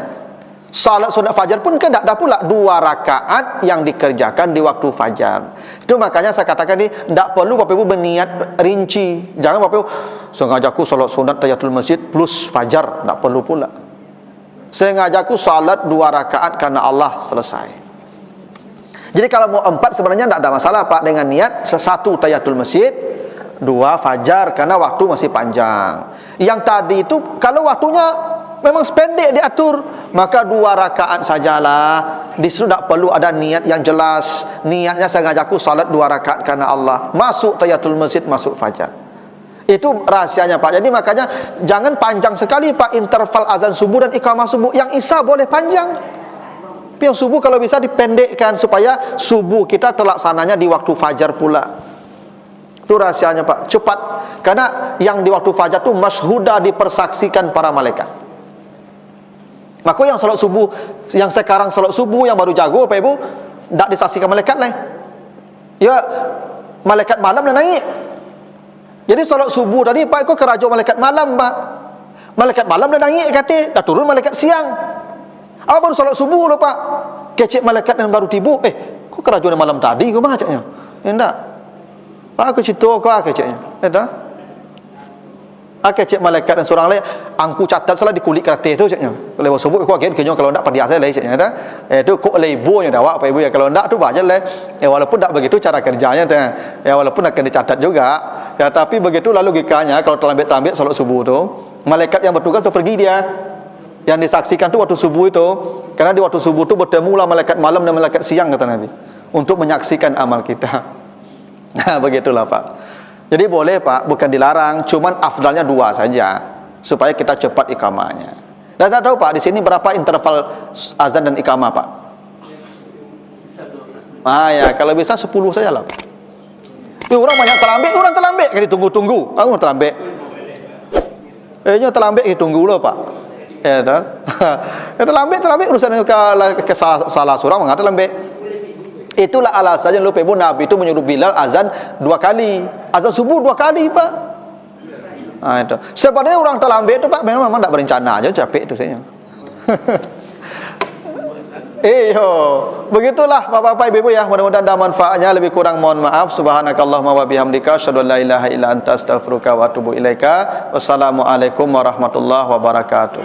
Speaker 1: Salat sunat fajar pun kan tidak ada pula 2 rakaat yang dikerjakan di waktu fajar. Itu makanya saya katakan ini tidak perlu Bapak Ibu berniat rinci. Jangan Bapak Ibu sengajaku salat sunat tahiyatul masjid plus fajar, tidak perlu pula. Sengajaku salat 2 rakaat karena Allah, selesai. Jadi kalau mau 4 sebenarnya tidak ada masalah Pak, dengan niat 1 tahiyatul masjid, 2 fajar karena waktu masih panjang. Yang tadi itu kalau waktunya memang pendek diatur, maka 2 rakaat sajalah. Di situ tidak perlu ada niat yang jelas. Niatnya sengajaku salat 2 rakaat karena Allah. Masuk tahiyatul masjid, masuk fajar. Itu rahasianya Pak. Jadi makanya jangan panjang sekali Pak interval azan subuh dan iqamah subuh. Yang isya boleh panjang. Tapi yang subuh kalau bisa dipendekkan supaya subuh kita terlaksananya di waktu fajar pula. Itu rahasianya Pak, cepat. Karena yang di waktu fajar itu masyhuda dipersaksikan para malaikat. Maka yang salat subuh, yang sekarang salat subuh yang baru jago Pak Ibu, tidak disaksikan malaikat lah. Ya, malaikat malam dah naik. Jadi salat subuh tadi Pak ikut kerajo malaikat malam Pak. Malaikat malam dah naik kata, dah turun malaikat siang. Apa baru salat subuh loh Pak. Kecik malaikat yang baru tiba, kok kerajo malam tadi kau macamnya? Enggak. Aku cerita kau keciknya. Entah. Cek malaikat dan seorang lain angku catat salah di kulit kertas tu caknya. Kalau sebut aku agen kenyo kalau ndak pada asal lain caknya. Itu kok labelnya dah Pak Ibu ya. Kalau ndak tu banyak lah. Walaupun tak begitu cara kerjanya tu. Walaupun akan dicatat juga. Ya tapi begitu lalu logikanya kalau terlambat-lambat salat subuh tu, malaikat yang bertugas tu pergi dia. Yang disaksikan tu waktu subuh itu. Karena di waktu subuh tu bertemulah malaikat malam dan malaikat siang kata Nabi untuk menyaksikan amal kita. Nah, begitulah Pak. Jadi boleh Pak, bukan dilarang, cuman afdalnya 2 saja supaya kita cepat iqamahnya. Dan tak tahu Pak, di sini berapa interval azan dan iqamah Pak? Ya, kalau bisa 10 saja lah. Orang banyak terlambat kan ditunggu-tunggu. Aku terlambat. Nya terlambat ditunggu lah Pak. Ya dah. Terlambat urusan ke salah seorang mengatakan terlambat. Itulah alasannya lupa ibu Nabi itu menyuruh Bilal azan 2 kali. Azan subuh 2 kali Pak. Itu. Sebenarnya orang terlambat itu Pak memang tak berencana aja, capek itu saya. Begitulah Bapak-bapak Ibu-ibu ya, mudah-mudahan ada manfaatnya. Lebih kurang mohon maaf. Subhanakallahumma wa bihamdika asyhadu an la ilaha illa anta astaghfiruka wa atubu ilaika. Wassalamualaikum warahmatullahi wabarakatuh.